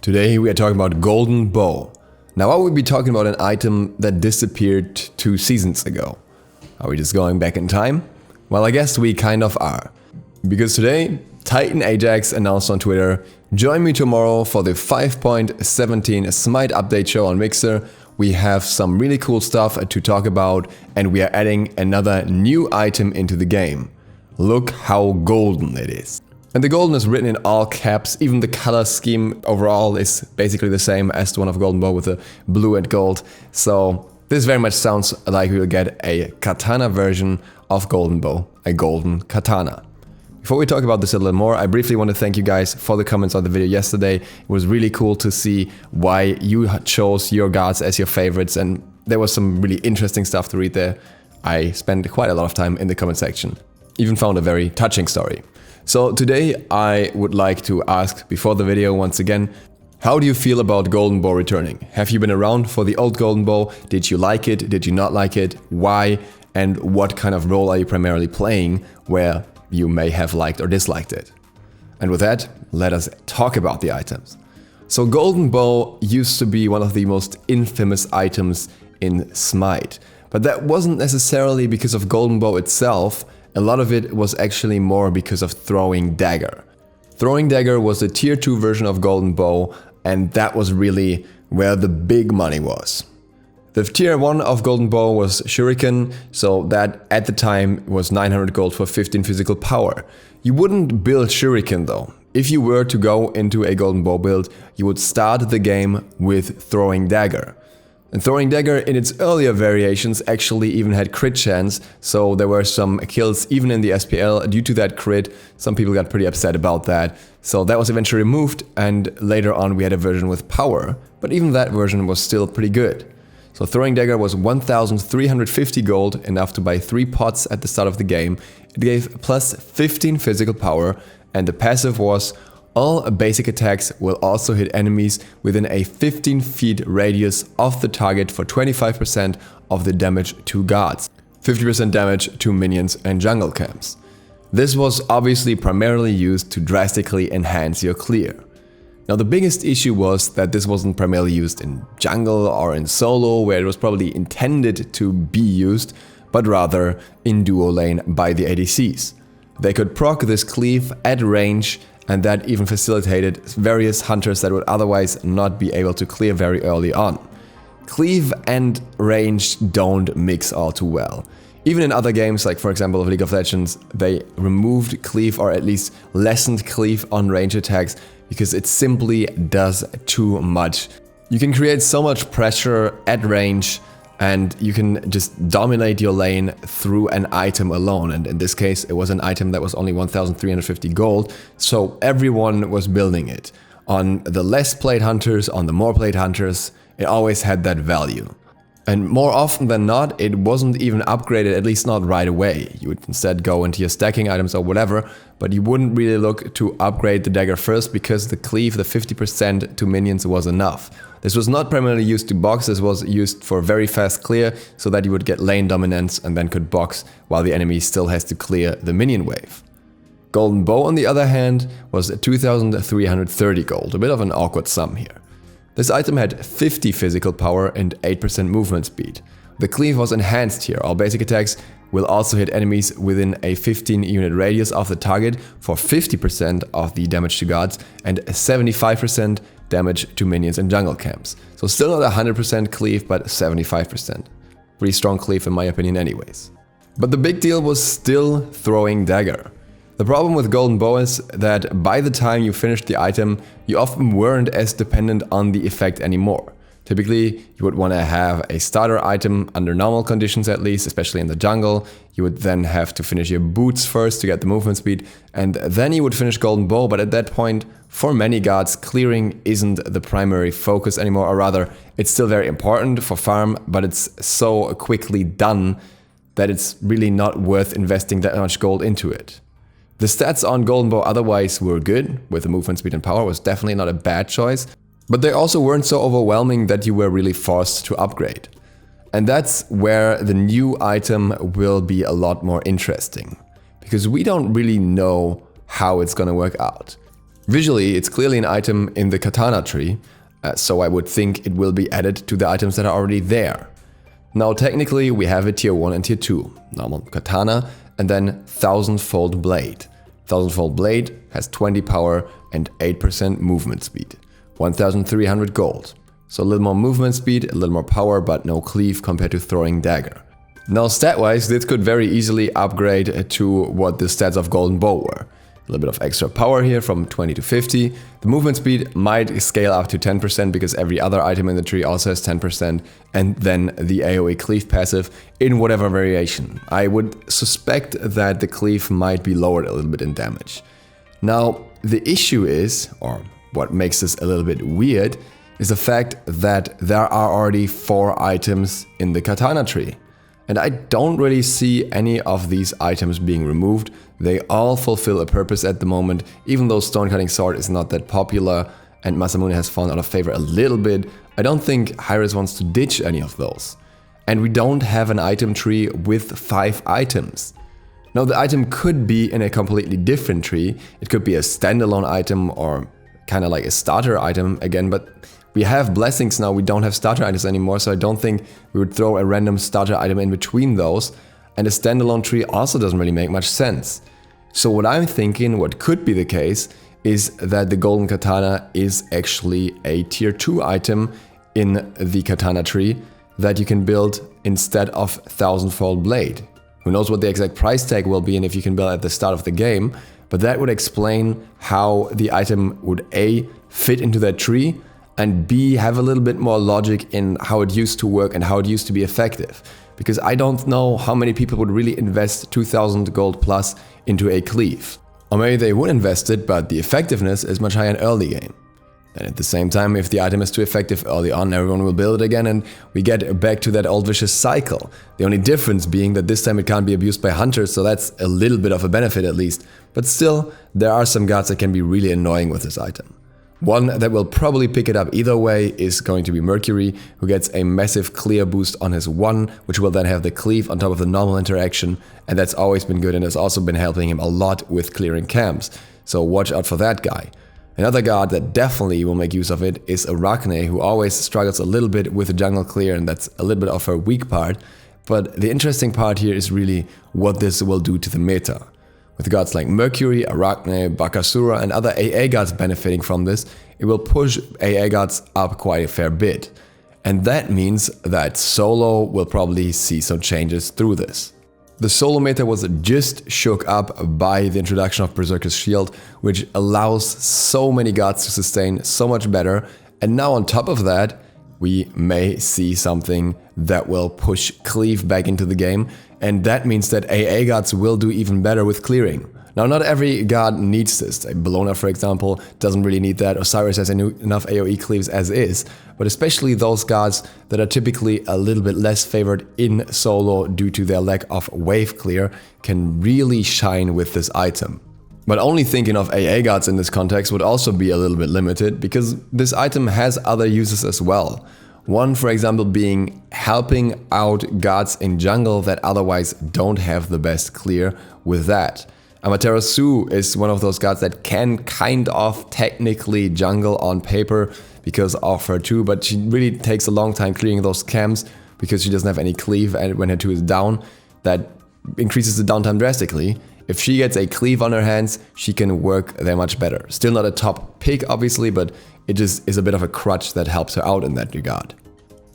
Today we are talking about Golden Bow. Now I will be talking about an item that disappeared 2 seasons ago. Are we just going back in time? Well, I guess we kind of are. Because today, Titan Ajax announced on Twitter, join me tomorrow for the 5.17 Smite update show on Mixer. We have some really cool stuff to talk about and we are adding another new item into the game. Look how golden it is. And the golden is written in all caps, even the color scheme overall is basically the same as the one of Golden Bow with the blue and gold. So this very much sounds like we will get a katana version of Golden Bow, a golden katana. Before we talk about this a little more, I briefly want to thank you guys for the comments on the video yesterday. It was really cool to see why you chose your gods as your favorites, and there was some really interesting stuff to read there. I spent quite a lot of time in the comment section. Even found a very touching story. So today I would like to ask, before the video once again, how do you feel about Golden Bow returning? Have you been around for the old Golden Bow? Did you like it? Did you not like it? Why? And what kind of role are you primarily playing where you may have liked or disliked it? And with that, let us talk about the items. So Golden Bow used to be one of the most infamous items in Smite, but that wasn't necessarily because of Golden Bow itself. A lot of it was actually more because of Throwing Dagger. Throwing Dagger was the tier 2 version of Golden Bow, and that was really where the big money was. The tier 1 of Golden Bow was Shuriken, so that at the time was 900 gold for 15 physical power. You wouldn't build Shuriken though. If you were to go into a Golden Bow build, you would start the game with Throwing Dagger. And Throwing Dagger in its earlier variations actually even had crit chance, so there were some kills even in the SPL due to that crit. Some people got pretty upset about that, so that was eventually removed, and later on we had a version with power, but even that version was still pretty good. So Throwing Dagger was 1350 gold, enough to buy 3 pots at the start of the game. It gave plus 15 physical power, and the passive was all basic attacks will also hit enemies within a 15 feet radius of the target for 25% of the damage to guards, 50% damage to minions and jungle camps. This was obviously primarily used to drastically enhance your clear. Now the biggest issue was that this wasn't primarily used in jungle or in solo, where it was probably intended to be used, but rather in duo lane by the ADCs. They could proc this cleave at range, and that even facilitated various hunters that would otherwise not be able to clear very early on. Cleave and range don't mix all too well. Even in other games, like for example of League of Legends, they removed cleave or at least lessened cleave on range attacks because it simply does too much. You can create so much pressure at range and you can just dominate your lane through an item alone, and in this case it was an item that was only 1350 gold, so everyone was building it. On the less played hunters, on the more played hunters, it always had that value. And more often than not, it wasn't even upgraded, at least not right away. You would instead go into your stacking items or whatever, but you wouldn't really look to upgrade the dagger first because the cleave, the 50% to minions, was enough. This was not primarily used to box, this was used for very fast clear so that you would get lane dominance and then could box while the enemy still has to clear the minion wave. Golden Bow on the other hand was 2330 gold, a bit of an awkward sum here. This item had 50 physical power and 8% movement speed. The cleave was enhanced here. All basic attacks will also hit enemies within a 15 unit radius of the target for 50% of the damage to guards and 75% damage to minions and jungle camps. So still not 100% cleave, but 75%. Pretty strong cleave in my opinion anyways. But the big deal was still Throwing Dagger. The problem with Golden Bow is that by the time you finished the item, you often weren't as dependent on the effect anymore. Typically, you would want to have a starter item under normal conditions at least, especially in the jungle. You would then have to finish your boots first to get the movement speed, and then you would finish Golden Bow, but at that point, for many gods, clearing isn't the primary focus anymore, or rather, it's still very important for farm, but it's so quickly done that it's really not worth investing that much gold into it. The stats on Golden Bow otherwise were good, with the movement speed and power was definitely not a bad choice, but they also weren't so overwhelming that you were really forced to upgrade. And that's where the new item will be a lot more interesting, because we don't really know how it's gonna work out. Visually, it's clearly an item in the Katana tree, so I would think it will be added to the items that are already there. Now technically we have a tier 1 and tier 2, normal Katana and then 1000-fold blade. 1000-fold blade has 20 power and 8% movement speed, 1300 gold. So a little more movement speed, a little more power, but no cleave compared to throwing dagger. Now stat-wise, this could very easily upgrade to what the stats of Golden Bow were. A little bit of extra power here from 20 to 50. The movement speed might scale up to 10% because every other item in the tree also has 10%, and then the AoE cleave passive in whatever variation. I would suspect that the cleave might be lowered a little bit in damage. Now the issue is, or what makes this a little bit weird, is the fact that there are already 4 items in the Katana tree. And I don't really see any of these items being removed. They all fulfill a purpose at the moment, even though Stone Cutting Sword is not that popular and Masamune has fallen out of favor a little bit. I don't think Hi-Rez wants to ditch any of those. And we don't have an item tree with 5 items. Now the item could be in a completely different tree. It could be a standalone item or kind of like a starter item again, but we have blessings now, we don't have starter items anymore, so I don't think we would throw a random starter item in between those. And a standalone tree also doesn't really make much sense. So what I'm thinking, what could be the case, is that the Golden Katana is actually a tier 2 item in the Katana tree that you can build instead of 1000-fold blade. Who knows what the exact price tag will be and if you can build at the start of the game, but that would explain how the item would A, fit into that tree, and B, have a little bit more logic in how it used to work and how it used to be effective. Because I don't know how many people would really invest 2000 gold plus into a cleave. Or maybe they would invest it, but the effectiveness is much higher in early game. And at the same time, if the item is too effective early on, everyone will build it again and we get back to that old vicious cycle. The only difference being that this time it can't be abused by hunters, so that's a little bit of a benefit at least. But still, there are some gods that can be really annoying with this item. One that will probably pick it up either way is going to be Mercury, who gets a massive clear boost on his 1, which will then have the cleave on top of the normal interaction, and that's always been good and has also been helping him a lot with clearing camps, so watch out for that guy. Another god that definitely will make use of it is Arachne, who always struggles a little bit with the jungle clear, and that's a little bit of her weak part, but the interesting part here is really what this will do to the meta. With gods like Mercury, Arachne, Bakasura and other AA gods benefiting from this, it will push AA gods up quite a fair bit. And that means that solo will probably see some changes through this. The solo meta was just shook up by the introduction of Berserker's Shield, which allows so many gods to sustain so much better, and now on top of that, we may see something that will push cleave back into the game, and that means that AA gods will do even better with clearing. Now, not every god needs this. Bellona, for example, doesn't really need that. Osiris has enough AoE cleaves as is, but especially those gods that are typically a little bit less favored in solo due to their lack of wave clear can really shine with this item. But only thinking of AA gods in this context would also be a little bit limited, because this item has other uses as well. One, for example, being helping out gods in jungle that otherwise don't have the best clear with that. Amaterasu is one of those gods that can kind of technically jungle on paper because of her 2, but she really takes a long time clearing those camps because she doesn't have any cleave, and when her 2 is down, that increases the downtime drastically. If she gets a cleave on her hands, she can work there much better. Still not a top pick, obviously, but it just is a bit of a crutch that helps her out in that regard.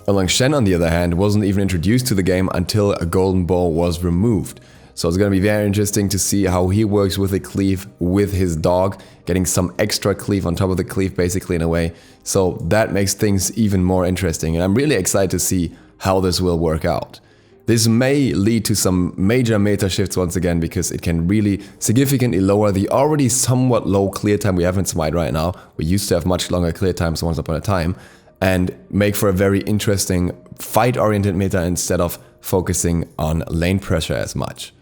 Erlang Shen, on the other hand, wasn't even introduced to the game until a Golden Bow was removed. So it's going to be very interesting to see how he works with a cleave with his dog, getting some extra cleave on top of the cleave basically in a way. So that makes things even more interesting, and I'm really excited to see how this will work out. This may lead to some major meta shifts once again, because it can really significantly lower the already somewhat low clear time we have in Smite right now. We used to have much longer clear times once upon a time, and make for a very interesting fight-oriented meta instead of focusing on lane pressure as much.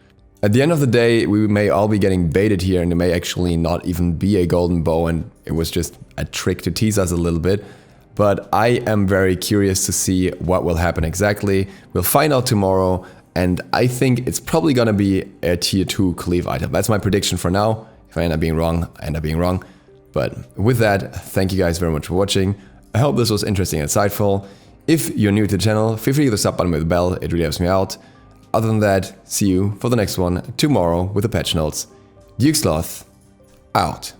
At the end of the day, we may all be getting baited here, and it may actually not even be a Golden Bow, and it was just a trick to tease us a little bit. But I am very curious to see what will happen exactly. We'll find out tomorrow, and I think it's probably gonna be a tier 2 cleave item. That's my prediction for now. If I end up being wrong, I end up being wrong. But with that, thank you guys very much for watching. I hope this was interesting and insightful. If you're new to the channel, feel free to hit the sub button with the bell, it really helps me out. Other than that, see you for the next one tomorrow with the patch notes. DukeSloth, out.